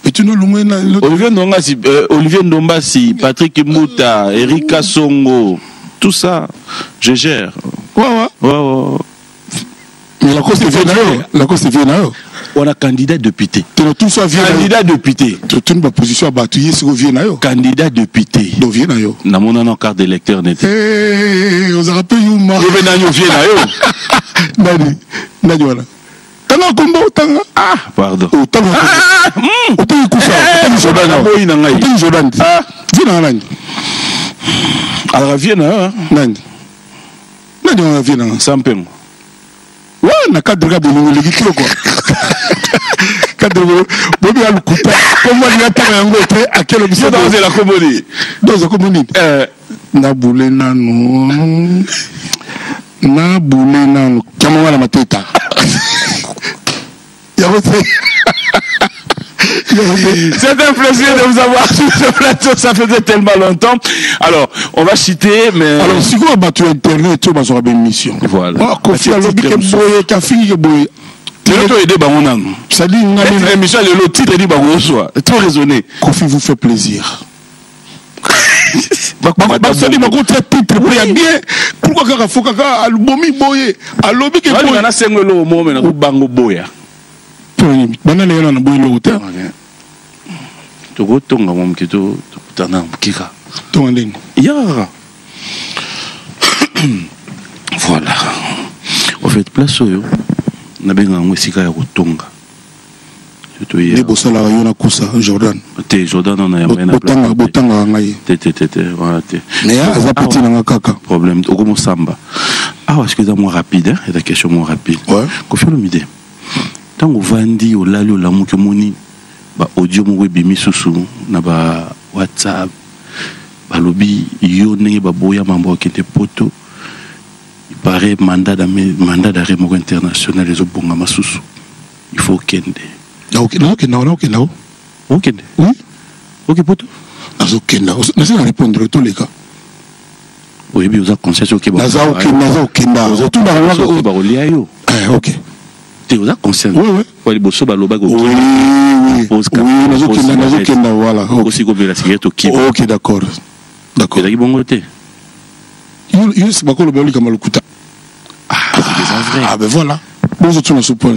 petit no lungwe na Olivier Ndombasi Patrick Mouta Erika Songo tout ça je gère ouais mais la cause c'est vient on a candidat député. Tout soit candidat député. Toute une position à batouiller si vous venez là. Candidat député. Donc viens là. Na mon nom carte d'électeur n'était. On a rappelé you ma. Je viens là. Nani voilà. Tanga combo tanga. Ah pardon. Tanga. Tanga kufa. Jordan boy na ngai. Tanga Jordan. Ah. Viens là. Alors viens là. Nani. Nani on vient là. Sampeng. Ouais, na cadre de l'Église quoi. Cadre bobi a lukuta. Comment il a tanga yango après à quel objet dans la commune. Dans la commune. Na boule nanu. Na boule nanu. Kama la mateta. C'est un plaisir de vous avoir sur ce plateau, ça faisait tellement longtemps. Alors, on va citer, mais... Alors, si vous avez internet, tu vas avoir une mission. Voilà. Kofi a lobby boye, Kafi ke boye. Tu vas aider Bangonan. Ça dit, l'émission, le titre dit Bangonan soit. Trop raisonné. Kofi vous fait plaisir. Ça dit, ma gros titre, il y a bien. Pourquoi kaka fokaka albomi boye, alobi ke boye. On a 5 euros au moment, on a bango boya. Banana yana na boye le hôtel. Togo tonga mom kito tana mkika. Tonga ndeni. Ya. Voilà. On fait place yo. Na benga ngwesika ya kutonga. Ne bosala yo na kusa Jordan. Te Jordan on a yamena. Botanga ngai. Te voilà te. Mais aza petit na kaka. Problème okomo samba. Ah est-ce que ça moins rapide hein? Et la question moins rapide. Ouais. Kofi Olomide. Tango vandi olali olamuki moni ba audio mo webimi susu na ba WhatsApp balobi yo ndenge baboya mambo akete poto il paraît mandat d'arrêt moko international les obonga masusu il faut kende OK oui OK poto azokenda nasa répondre tous les cas oui bien vous avez conscience OK nasa okenda tout na ngaka ba olia yo OK tu as conscience oui pour les bosso baloba go oui nazokenda voilà aussi go la cigarette au kibo OK d'accord la bongo te yo c'est bakolo bali kama lukuta ah ben voilà nous autres on se pose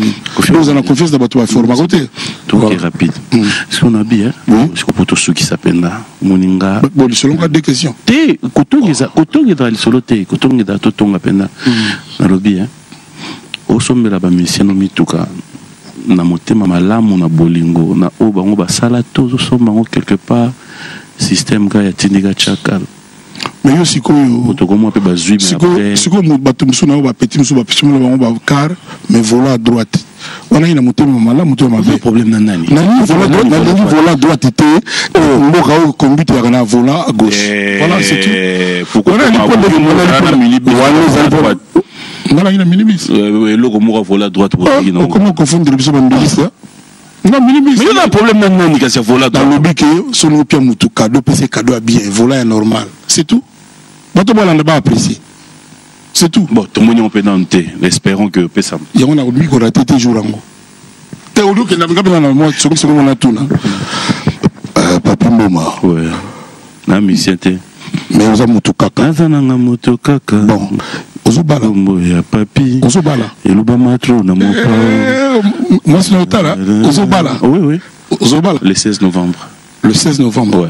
nous on a confiance dans votre forme à côté tout est rapide est-ce qu'on a bien est-ce qu'on peut tout ce qui s'appelle là moninga bon selon quoi deux questions te kotongeza le solo te kotongeza totonga pena na lobby hein osombela ba misiano mituka na motema malamu na bolingo na o bango basala tozo sombango quelque part système ga ya tindika chakal mais yo sikoyo otokomo pe bazui mais après sikoyo bato musuna ba petit musu ba petit bango ba car mais volant à droite on a une motema malamu motema ba problème na nani na volant à droite te mboka o combi te na volant à gauche voilà c'est tout pourquoi on a on a une minimis le comme volant à droite pour comment confondre le biso bandilis non minimis mais il y a un problème na nani ka c'est volant dans le bique son opia mutuka do PC cadeau bien volant est normal c'est tout Bato balanda ba apprécier. C'est tout. Bon, tout le monde est en pénalité. Espérons que Pessam. Il y a un micro raté tes jours. Théodore qui n'a pas besoin de moi, c'est mon atout. Papi Moma. Ouais. Na misiente. Mais on a motokaka. Nazananga motokaka. Bon. Ozobala. Ya papi. Ozobala. Et le bamatro na mon moi c'est l'autre Ozobala. Oui, oui. Ozobala. Le 16 novembre. Le 16 novembre. Ouais.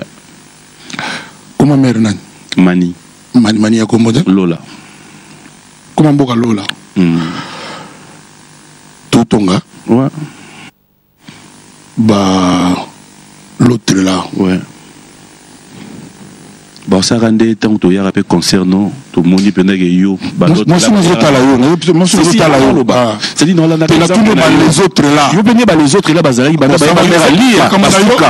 Comment mère nan? Mani. Mani ya Komoda. Lola. Comment Boka Lola? Totonga. Ouais. Bah. L'autre là. Ouais. Bon, ça rendait tant que tu as rappelé concernant tout le monde qui pendant que yo. Moi je suis là yo. Moi je suis là yo. C'est dit non là. Tu l'as tout les autres là. Yo venir ba les autres là bazari banda ba mère ali.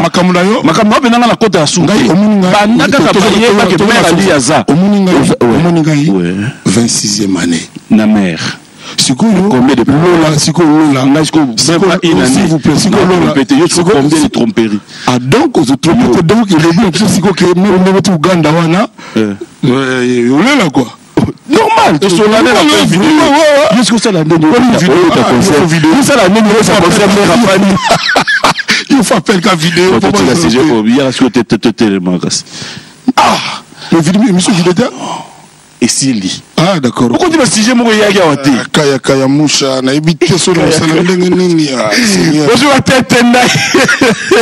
Makamula yo. Makamula pendant la côte à Souka. Banda ka payer ba que mère ali aza. Omoninga 26e année. Na mère. Combien de Lola, s'il vous plaît, combien de tromperies. Ah donc, vous trompez donc il est bien que même au Ouganda wana. Là quoi. Normal. Jusqu'au ça la vidéo. Ça la il faut appeler la vidéo. Ah, le vidéo, monsieur Vidéo. Et Sili. Ah d'accord. Pourquoi tu vas siger mon yagi à Wati? Kaya Moucha, na ebité sur le salon de Nini. Bonjour à tête,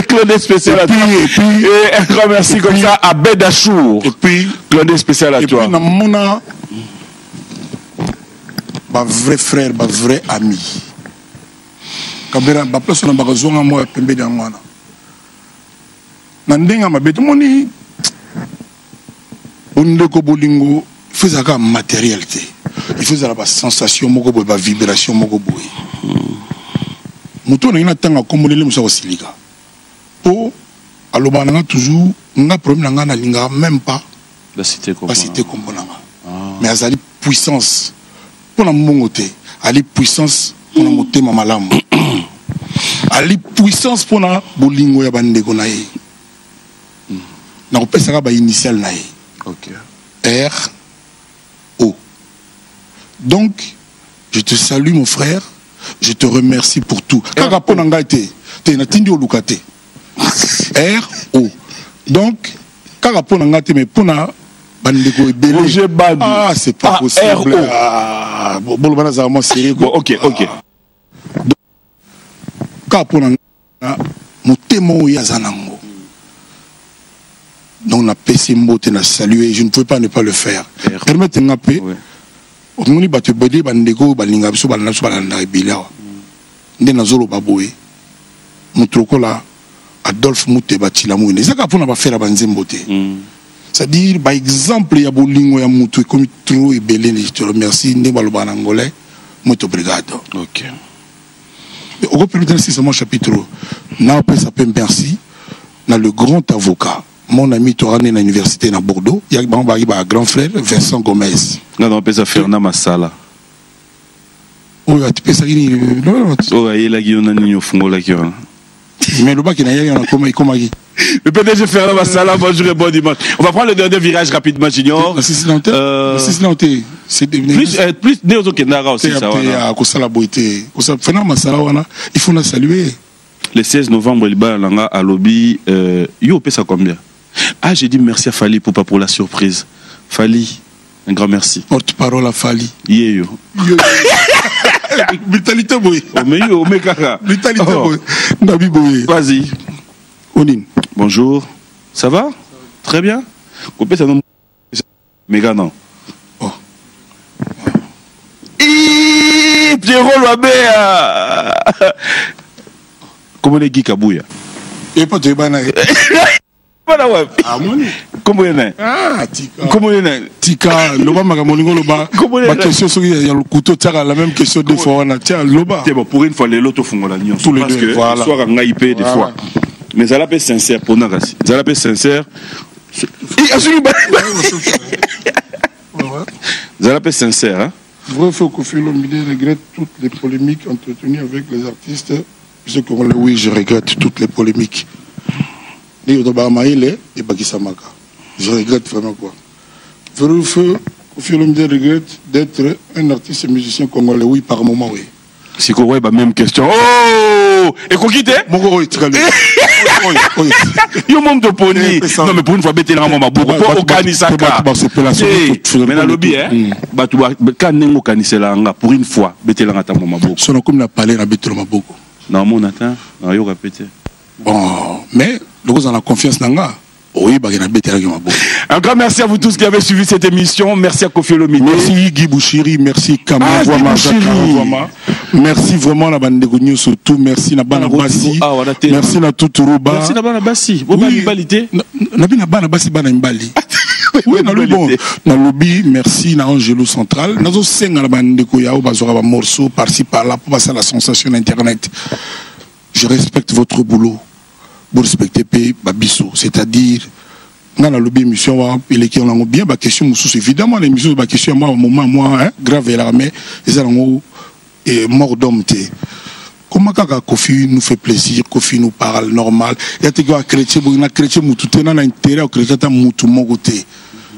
Claude spécial à toi. Et puis, un grand merci comme ça à Bedachour. Et puis, Claude spécial à toi. Et puis, Namona, ma vrai frère, ma vrai ami. Kabera, ma place, on a besoin de moi, Pembe d'Angwana. Nandenga, ma bête, moni. Ondeko Bolingo. Il faut avoir matérialité. Il faut avoir sensation, la vibration. Mouton n'a pas de comme les gens aussi. Pour alors toujours, on a problème dans la même pas la cité comme mais à la puissance pour la monter, à la puissance pour la monter ma malam. À la puissance pour la bolingo ya bande gonae. Na opé ça ba initial nae. OK. R O. Donc, je te salue mon frère, je te remercie pour tout. Kaka pona ngaite, te na tindi olukate. R O. Donc, kaka pona ngate me pona bandeko ebele. Ah, c'est pas possible. Ah, bon bana za moi sérieux. Bon, OK. Kaka pona motema oya zanango. Donc, on a passé mbote, on a salué, je ne pouvais pas ne pas le faire. Permettez-moi de paix. On a battu Bode, Bandego, Balinga, Balanaso, Balanda, Bila. Ndenazolo Baboué. Moutrokola, Adolphe Mouté, Batilamou. C'est ça qu'on a fait à Banzembote. C'est-à-dire, par exemple, il y a Bolingo, il y a Moutou, comme trop et Belén, je te remercie, Ndebaloban Angolais, Mouto Brigade. OK. Au groupe, c'est mon chapitre. N'a pas ça peut merci. Dans le grand avocat. Mon ami Torane à l'université à Bordeaux, il y a un grand frère, Vincent Gomez. Non, on peut ça faire dans ma salle. Oui, tu peux ça. Oh, il y a la guillonne au fond de la guillonne. Mais le bac, il y a un comment le PDG Fernand Massala, bonjour et bon dimanche. On va prendre le dernier virage rapidement, Junior. C'est plus néo que Nara aussi. Fernand Massala, il faut la saluer. Le 16 novembre, il va à lobby. Yo, paie ça combien? Ah, j'ai dit merci à Fali pour la surprise. Fali, un grand merci. Porte-parole à Fali. Yo. Vitalité boy. Vitalité boy. Nabi boy. Vas-y. Onine. Bonjour. Ça va? Très bien. Coupez ça non. Méga non. Oh. Pierrot Loabé. Comment les geeks à Bouya? Et pas de banane. Ah, comment il y a? Ah, Tika. Comment il y a? Tika, Loba Magamolingo Loba. Ma question, c'est il y a le couteau, la même question de fois. Tiens, Loba. C'est bon, pour une fois, les lots font la nuit. Tous les deux, voilà. Soit en IP des fois. Mais ça l'a fait sincère pour Nagasi. Ça l'a fait sincère. Ça l'a fait sincère, hein? Vrai, faut que Philomide regrette toutes les polémiques entretenues avec les artistes. Oui, je regrette toutes les polémiques. Je regrette vraiment quoi. Kofi Olomide regrette d'être un artiste et musicien congolais. Oui, par moment, oui. Si quoi, ouais, bah même question. Oh! Et quoi quitter? Mon gros, très bien. Yo monde de pony. Non mais pour une fois bêter là maman beaucoup pour okanisaka. Mais na lobby hein. Ba tu quand nengo kanisela nga pour une fois bêter là ta maman beaucoup. Sono comme na parler na bêter maman beaucoup. Non mon attend, na yo répéter. Bon, mais le gars en a confiance nanga. Oui, bah, il y a un grand merci à vous tous qui avez suivi cette émission. Merci à Kofi Olomide. Merci Guy Bouchiri, merci Kamau Wama. Merci vraiment la bande de surtout. Merci na bana Bassi. Merci na Tuturuba. Merci na bana Bassi. Vous avez validé. Na bana Bassi bana Mbali. Oui, na bon. Na lobby, merci na Angelo Central. Nazo senga la bande de Koyao bazora ba morceau par-ci par-là pour passer la sensation internet. Je respecte votre boulot. Pour respecter Babiso, c'est-à-dire dans la lobby émission il est qui on a bien ba question évidemment l'émission ba question moi moment moi hein, grave là mais ils ont et mort d'homme té comment kaka Kofi nous fait plaisir, Kofi nous parle normal il y a des gars chrétiens bon na chrétien mutu tena na intérêt au chrétien ta mutu mongoté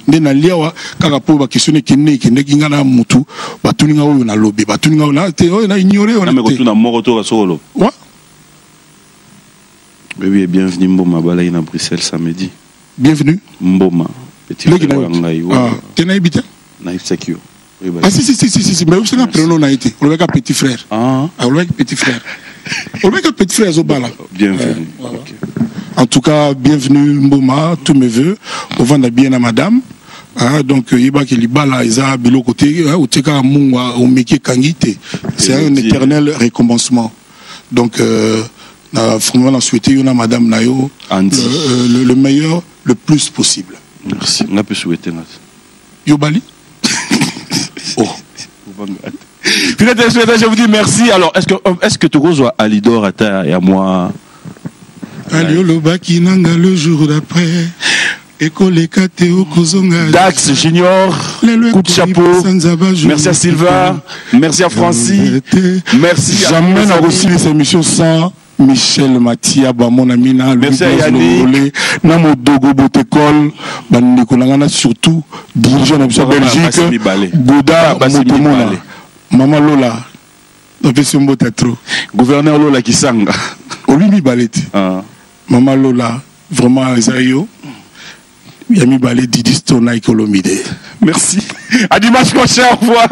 ndena liawa kaka po ba question ki kinga na mutu ba tuninga oyo na lobby ba tuninga na te oyo na ignorer on na me ko tuna mogoto ka solo ouais. Oui, bienvenue Mboma Balaï à Bruxelles samedi. Bienvenue. Mboma. Petit frère Wangaï. Tu n'as habité? Naïf Sekio. Ah si, mais vous savez prénom n'a été. On le voit petit frère. Ah. On le voit petit frère. On le voit petit frère Zobala. Bienvenue. Voilà. Okay. En tout cas, bienvenue Mboma, tous mes voeux. Au vent de bien à madame. Donc, il y a qui libala, ils ont bilo côté, au teka munga, au meke kangite. C'est un éternel récompensement. Donc, vraiment souhaiter à madame Nayo le meilleur le plus possible. Merci. On a pu souhaiter. Yobali. Oh. Je vous dis merci. Alors, est-ce que Togo soit Alidor à ta et à moi? Alioloba qui nanga le jour d'après. Dax Junior, coup de chapeau. Merci à Sylvain, merci à Francis, merci. Jamais n'a reçu les émissions sans Michel Mathia, mon ami, merci à Yannick, Namodogo Botekol, Bandikolangana surtout, dirigeant de Belgique, Gouda, Motomona, Maman Lola, gouverneur Lola Kisanga, Olimi Balet, Maman Lola, vraiment Isaïo. Yami Balé Didi Stona Ikolomide. Merci. À dimanche prochain, au revoir.